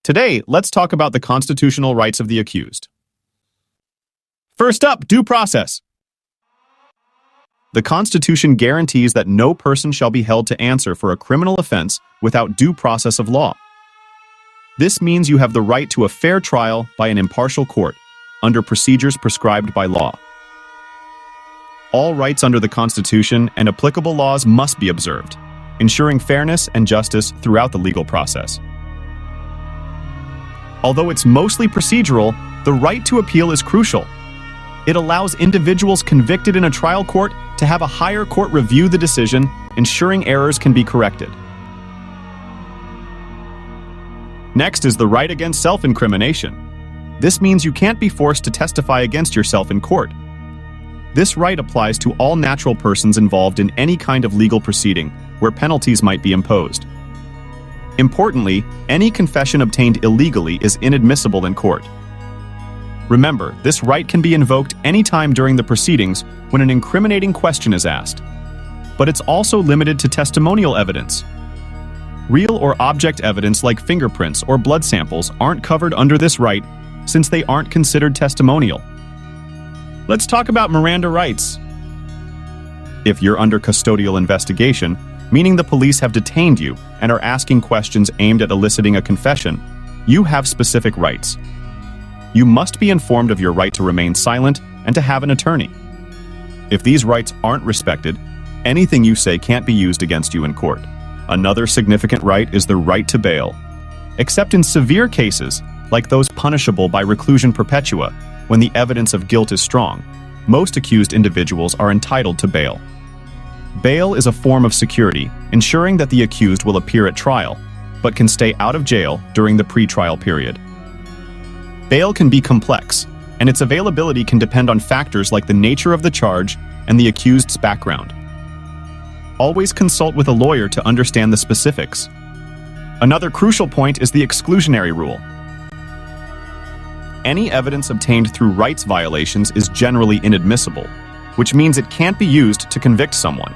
Today, let's talk about the constitutional rights of the accused. First up, due process. The Constitution guarantees that no person shall be held to answer for a criminal offense without due process of law. This means you have the right to a fair trial by an impartial court, under procedures prescribed by law. All rights under the Constitution and applicable laws must be observed, ensuring fairness and justice throughout the legal process. Although it's mostly procedural, the right to appeal is crucial. It allows individuals convicted in a trial court to have a higher court review the decision, ensuring errors can be corrected. Next is the right against self-incrimination. This means you can't be forced to testify against yourself in court. This right applies to all natural persons involved in any kind of legal proceeding where penalties might be imposed. Importantly, any confession obtained illegally is inadmissible in court. Remember, this right can be invoked anytime during the proceedings when an incriminating question is asked. But it's also limited to testimonial evidence. Real or object evidence like fingerprints or blood samples aren't covered under this right since they aren't considered testimonial. Let's talk about Miranda rights. If you're under custodial investigation, meaning the police have detained you and are asking questions aimed at eliciting a confession, you have specific rights. You must be informed of your right to remain silent and to have an attorney. If these rights aren't respected, anything you say can't be used against you in court. Another significant right is the right to bail. Except in severe cases, like those punishable by reclusion perpetua, when the evidence of guilt is strong, most accused individuals are entitled to bail. Bail is a form of security, ensuring that the accused will appear at trial, but can stay out of jail during the pre-trial period. Bail can be complex, and its availability can depend on factors like the nature of the charge and the accused's background. Always consult with a lawyer to understand the specifics. Another crucial point is the exclusionary rule. Any evidence obtained through rights violations is generally inadmissible, which means it can't be used to convict someone.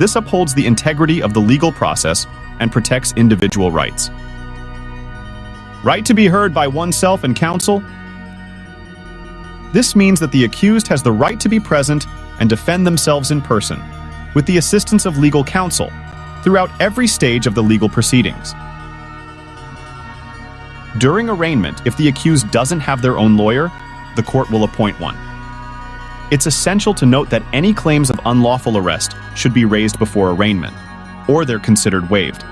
This upholds the integrity of the legal process and protects individual rights. Right to be heard by oneself and counsel. This means that the accused has the right to be present and defend themselves in person, with the assistance of legal counsel, throughout every stage of the legal proceedings. During arraignment, if the accused doesn't have their own lawyer, the court will appoint one. It's essential to note that any claims of unlawful arrest should be raised before arraignment, or they're considered waived.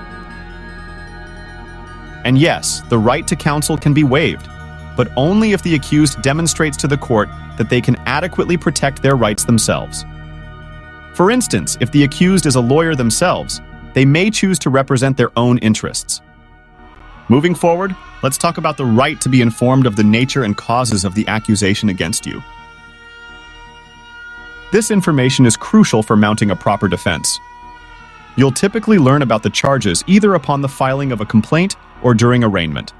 And yes, the right to counsel can be waived, but only if the accused demonstrates to the court that they can adequately protect their rights themselves. For instance, if the accused is a lawyer themselves, they may choose to represent their own interests. Moving forward, let's talk about the right to be informed of the nature and causes of the accusation against you. This information is crucial for mounting a proper defense. You'll typically learn about the charges either upon the filing of a complaint or during arraignment.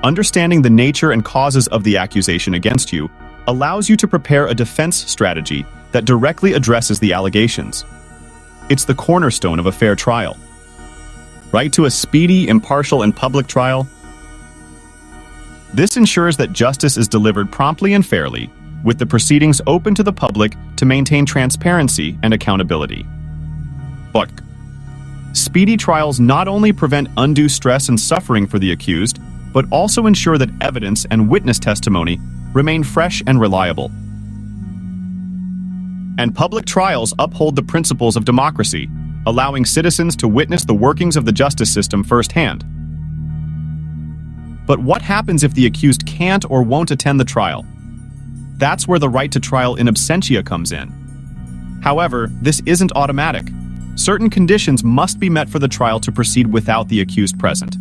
Understanding the nature and causes of the accusation against you allows you to prepare a defense strategy that directly addresses the allegations. It's the cornerstone of a fair trial. Right to a speedy, impartial, and public trial. This ensures that justice is delivered promptly and fairly, with the proceedings open to the public to maintain transparency and accountability. But speedy trials not only prevent undue stress and suffering for the accused, but also ensure that evidence and witness testimony remain fresh and reliable. And public trials uphold the principles of democracy, allowing citizens to witness the workings of the justice system firsthand. But what happens if the accused can't or won't attend the trial? That's where the right to trial in absentia comes in. However, this isn't automatic. Certain conditions must be met for the trial to proceed without the accused present.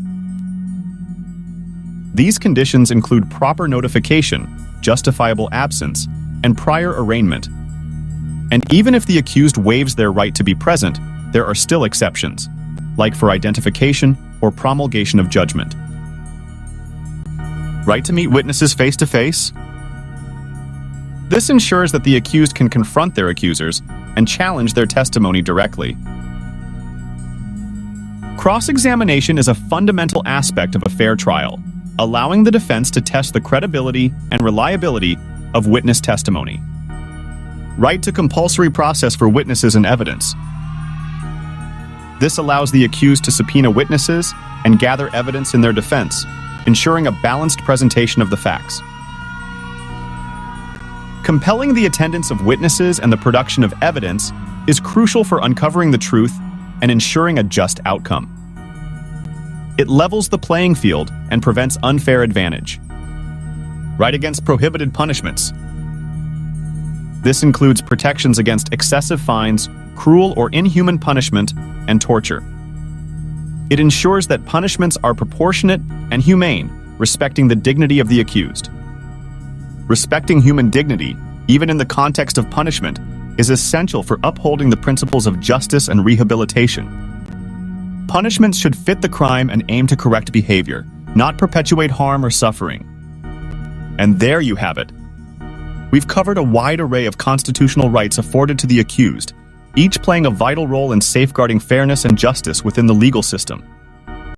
These conditions include proper notification, justifiable absence, and prior arraignment. And even if the accused waives their right to be present, there are still exceptions, like for identification or promulgation of judgment. Right to meet witnesses face-to-face. This ensures that the accused can confront their accusers and challenge their testimony directly. Cross-examination is a fundamental aspect of a fair trial, allowing the defense to test the credibility and reliability of witness testimony. Right to compulsory process for witnesses and evidence. This allows the accused to subpoena witnesses and gather evidence in their defense, ensuring a balanced presentation of the facts. Compelling the attendance of witnesses and the production of evidence is crucial for uncovering the truth and ensuring a just outcome. It levels the playing field and prevents unfair advantage. Right against prohibited punishments. This includes protections against excessive fines, cruel or inhuman punishment, and torture. It ensures that punishments are proportionate and humane, respecting the dignity of the accused. Respecting human dignity, even in the context of punishment, is essential for upholding the principles of justice and rehabilitation. Punishments should fit the crime and aim to correct behavior, not perpetuate harm or suffering. And there you have it. We've covered a wide array of constitutional rights afforded to the accused, each playing a vital role in safeguarding fairness and justice within the legal system.